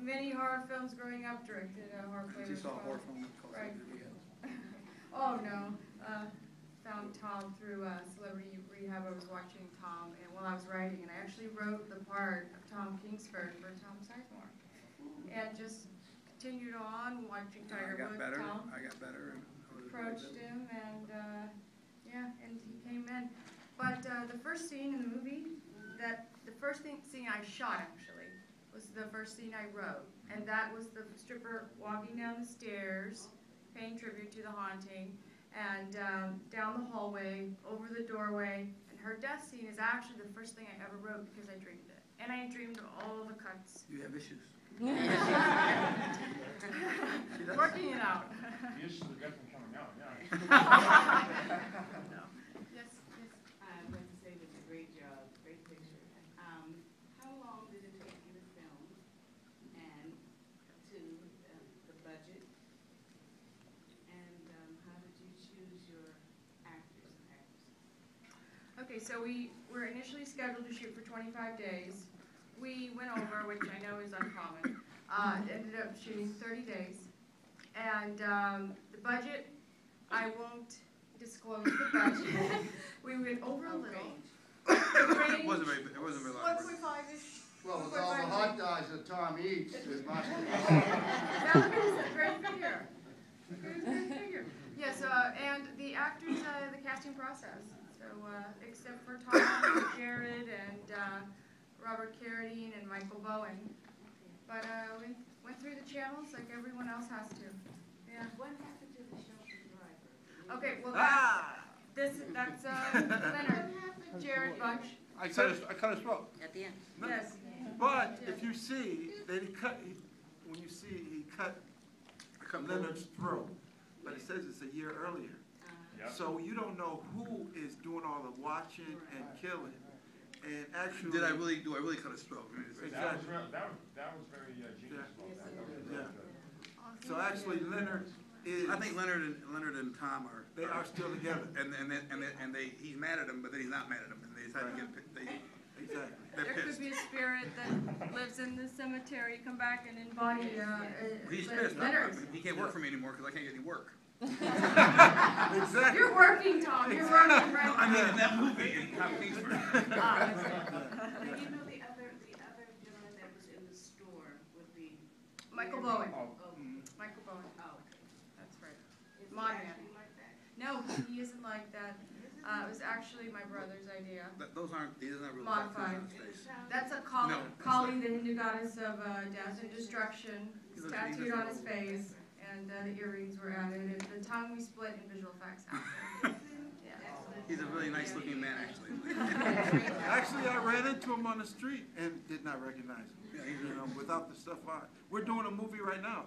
many horror films growing up, directed horror plays. You saw a horror film called Right. Rehab. Oh no, found Tom through Celebrity Rehab. I was watching Tom, and while I was writing, and I actually wrote the part of Tom Kingsford for Tom Sizemore, and just continued on watching Tiger Woods. Tom I got better. And approached him, and yeah, and he came in. But the first scene in the movie, the first scene I shot actually was the first scene I wrote, and that was the stripper walking down the stairs, paying tribute to the haunting, and down the hallway, over the doorway, and her death scene is actually the first thing I ever wrote because I dreamed it. And I dreamed of all the cuts. You have issues. Working it out. The issues are definitely coming out, yeah. No. Yes, yes. I'd like to say it's a great job, great picture. How long did it take you to film, and to the budget, and how did you choose your actors and actresses? Okay, so we were initially scheduled to shoot for 25 days. We went over, which I know is uncommon, ended up shooting 30 days. And the budget, I won't disclose the budget. We went over a little. It wasn't very big. It wasn't very large. 1.5-ish. Well, with all the hot dogs that Tom eats, it must be. That is a great figure. Great figure. Yes, and the actors, the casting process. So, except for Tom, Jarrod, and Robert Carradine, and Michael Bowen. But we went through the channels like everyone else has to. Yeah. What happened to the shelter driver? Okay, well, that's Leonard, Jarrod Bunch. I cut his throat. At the end. No. Yes. But if you see that when you see he cut Leonard's throat, but it says it's a year earlier. Yep. So you don't know who is doing all the watching and killing. And actually, Do I really cut his throat? I mean, Exactly. That was very genius about that. That was very good. So actually, Leonard is. I think Leonard and Tom are. They are still together. And he's mad at him, but then he's not mad at him, and they decide to get Exactly. they're There could pissed. be a spirit that lives in the cemetery, come back and embody He's pissed. Leonard's. He can't work for me anymore because I can't get any work. Exactly. You're working, Tom. You're working right No, I now. mean in that movie in Tom Kingsford. You know the other gentleman that was in the store would be Michael Bowen. Oh, Michael Bowen. Oh, okay. That's right. Is he Mod man. actually like that? No, he isn't like that. It was actually my brother's idea. Those aren't. He doesn't have real Modified. tattoos on his face. That's a No. Kali, the Hindu goddess of death and destruction. It's He looks- tattooed on his face, and the earrings were added, and the tongue we split in visual effects after. Yeah. He's a really nice looking man, actually. Actually, I ran into him on the street and did not recognize him. Yeah, he's You know, without the stuff on. We're doing a movie right now.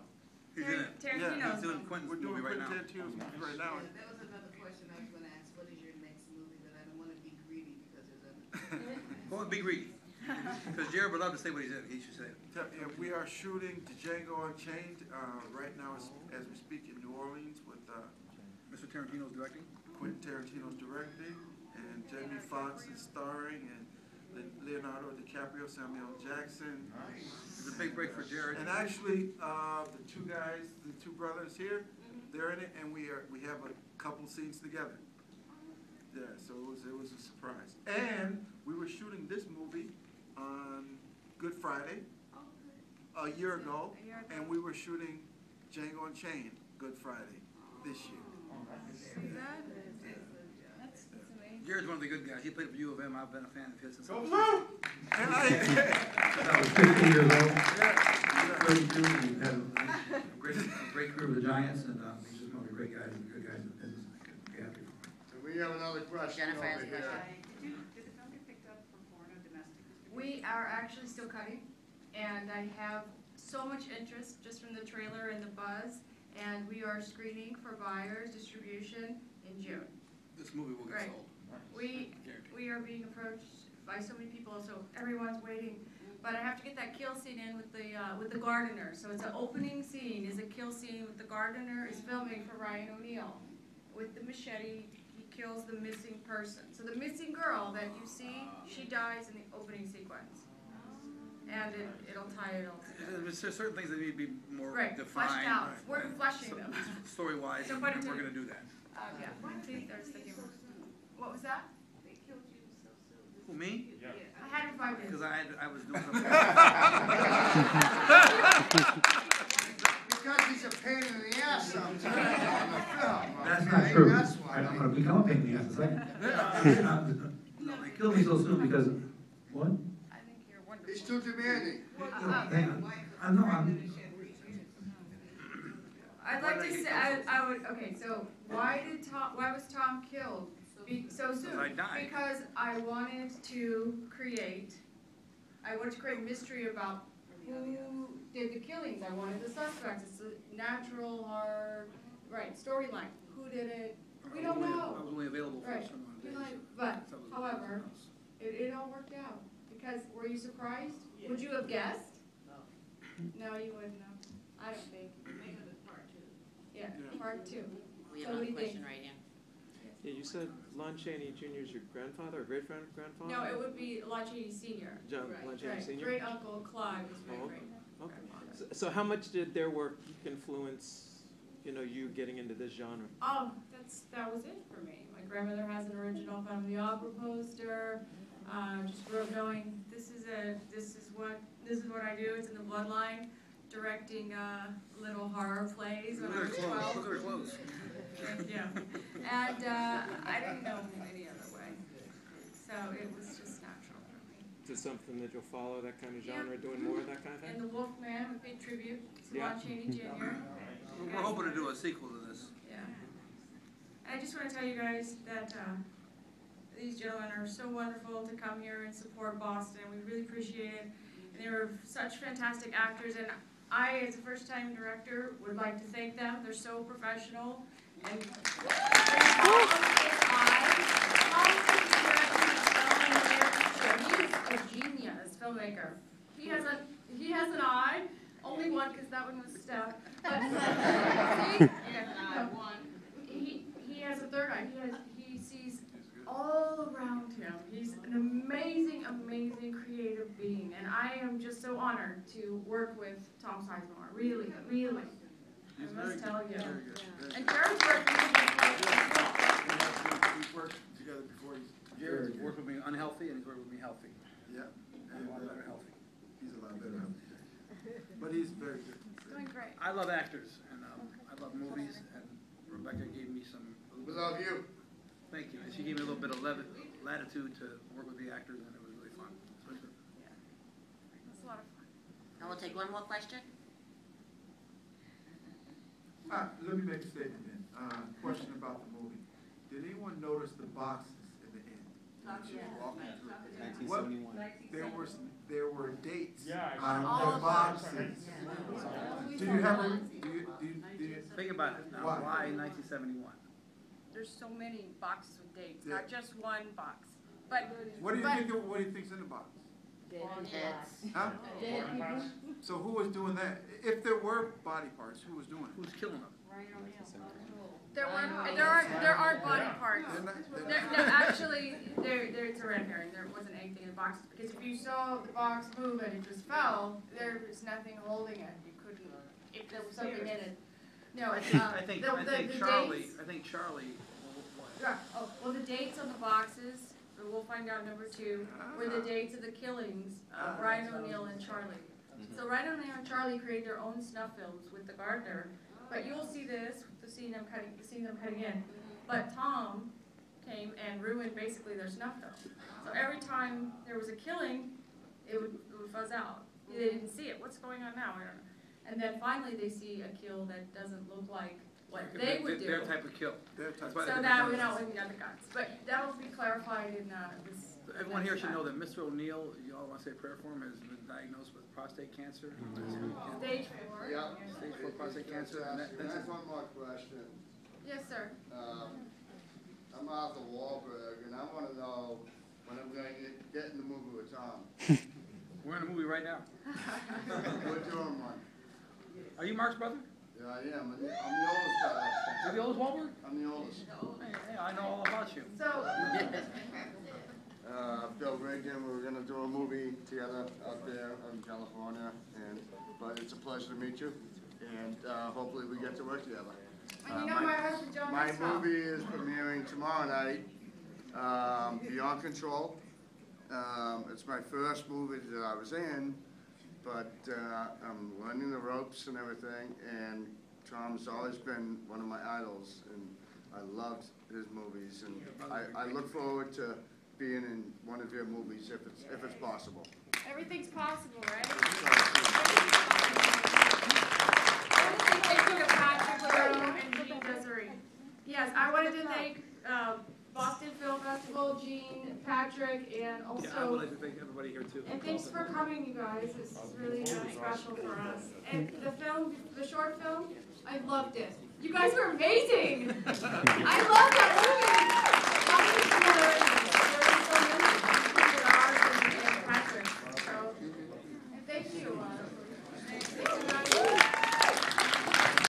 He's in it. Tarantino's He's doing film. Quentin's We're doing movie right now. Tarantino's movie right now. That was another question I was going to ask. What is your next movie? But I don't want to be greedy because there's other. Well, be greedy. Because Jarrod would love to say what he's in. He should say it. Yeah, we are shooting Django Unchained right now as we speak in New Orleans with Mr. Tarantino's directing. Quentin Tarantino's directing, and Jamie Foxx is starring, and Leonardo DiCaprio, Samuel Jackson. It's a big break for Jarrod. And actually, the two guys, the two brothers here, they're in it, and we have a couple scenes together. Yeah, so it was a surprise. And we were shooting this movie on Good Friday a year ago, and we were shooting Django Unchained Good Friday this year. See that? That's amazing. Jarrod's one of the good guys. He played for U of M. I've been a fan of his since. Go Blue! And I was 15 years old. 32, and had a great career with the Giants, and he's just one of the great guys and good guys in the business. I couldn't be happy for him. And we have another question Jennifer has over a here. question. Did the film get picked up for foreign or domestic? We are actually still cutting, and I have so much interest just from the trailer and the buzz, and we are screening for buyers, distribution in June. This movie will get Right. sold. We are being approached by so many people, so everyone's waiting. But I have to get that kill scene in with the gardener. So it's an opening scene, is a kill scene with the gardener is filming for Ryan O'Neal. With the machete, he kills the missing person. So the missing girl that you see, she dies in the opening sequence. and it'll tie it all together. There's certain things that need to be more Right, defined. fleshed out. Right, We're right. fleshing them. Story-wise, So and put it we're to- gonna do that. Yeah, see, there's the humor. What was that? They killed you so soon. Who, me? Yeah. I had him 5 Because minutes. I was doing something. Because he's a pain in the ass sometimes on the film. That's okay? not true. That's why. I'm gonna become a pain in the ass in a second. No, they killed me so soon because, what? I think you're wonderful. He's too demanding. Hang on. I'm I'd like to say, I would, okay, so why was Tom killed so soon? Because I died. Because I wanted to create mystery about who did the killings. I wanted the suspects. It's a natural horror, right, storyline. Who did it? We don't I know. was only available for Right. some We days. like- But, That was- however, it all worked out. Because, were you surprised? Would you have guessed? No, you wouldn't have. I don't think. Maybe it was part 2. Yeah, part 2. We So have what do another you question think? right here. Yeah, you said Lon Chaney Jr. is your grandfather or great-grandfather? No, it would be Lon Chaney Sr. John Right. Lon Chaney Right, Sr.? great uncle Clyde was my Oh, great Okay. grandfather. So how much did their work influence, you getting into this genre? Oh, that was it for me. My grandmother has an original Phantom of the Opera poster. Just grew up knowing this is what I do. It's in the bloodline. Directing little horror plays when I Look was at her clothes. 12. Look at her clothes. Yeah, and I didn't know any other way, so it was just natural for me. Is it something that you'll follow, that kind of Yeah. genre, doing more of that kind of And thing? the Wolfman would pay tribute to Yeah. Lon Chaney Jr. We're hoping to do a sequel to this. Yeah. And I just want to tell you guys that these gentlemen are so wonderful to come here and support Boston. We really appreciate it. And they were such fantastic actors, and I, as a first-time director, would like to thank them. They're so professional. And He is a genius filmmaker. He has an eye, only one because that one was stuck. But see, he has a third eye. He sees all around him. He's an amazing, amazing creative being, and I am just so honored to work with Tom Sizemore. Really, really. He's I very must tell good. you. Very good. Very And good. Jarrod's worked with me as well. We've worked together before. Jared's worked with me unhealthy and he's worked with me healthy. Yeah. And a lot better healthy. He's a lot better. But he's very good. Doing great. I love actors and I love movies, and Rebekah gave me We love you. Thank you. And she gave me a little bit of latitude to work with the actors, and it was really fun. Especially It's a lot of fun. And we'll take one more question. Let me make a statement then. Question about the movie. Did anyone notice the boxes in the end? When she was walking through? What? There were dates Yeah, on All the of boxes. Do you have a, do you, think about it now. Why? Why 1971? There's so many boxes with dates, Yeah. not just one box. But what do you but- think, what do you think's in the box? Heads. Huh? Foreign parts? So who was doing that? If there were body parts, who was doing it? Who's killing them? there aren't body parts. Actually, it's a red herring. There wasn't anything in the box, because if you saw the box move and it just fell, there was nothing holding it. You couldn't, if there was something in it. No, it's, I think Charlie. dates. I think Charlie. Yeah, oh, well, the dates on the boxes, we'll find out number 2, were the dates of the killings of Ryan O'Neal and Charlie. So Ryan O'Neal and Charlie created their own snuff films with the gardener, but you'll see this, seeing them cutting in. But Tom came and ruined basically their snuff film. So every time there was a killing, it would fuzz out. They didn't see it. What's going on now? I don't know. And then finally they see a kill that doesn't look like what they would do. Their type of kill. So that we know we got the guns. But that will be clarified in this. Everyone here should know that Mr. O'Neal, you all want to say a prayer for him, has been diagnosed with prostate cancer. Stage 4. Yeah. Stage 4 prostate cancer. And That's one more question. Yes, sir. I'm Mark Wahlberg, and I want to know when I'm going to get in the movie with Tom. we're in a movie right now. We're doing one. Are you Mark's brother? Yeah, I am. I'm the oldest guy. You're the oldest Wahlberg? I'm the oldest. Hey, I know all about you. So, Bill Reagan, we're gonna do a movie together out there in California, but it's a pleasure to meet you, and hopefully we get to work together. And you know my husband, John My Maxwell. movie is premiering tomorrow night, Beyond Control. It's my first movie that I was in, but I'm learning the ropes and everything, and Tom's always been one of my idols, and I loved his movies, and I look forward to being in one of your movies if it's possible. Everything's possible, right? Thank you to Patrick and Jean Desiree. Yes, I wanted to thank Boston Film Festival, Jean, Patrick, and Yeah, I would also, like to thank everybody here too. and thanks for coming, you guys. This is really special for us. And the short film, I loved it. You guys were amazing. I love that movie.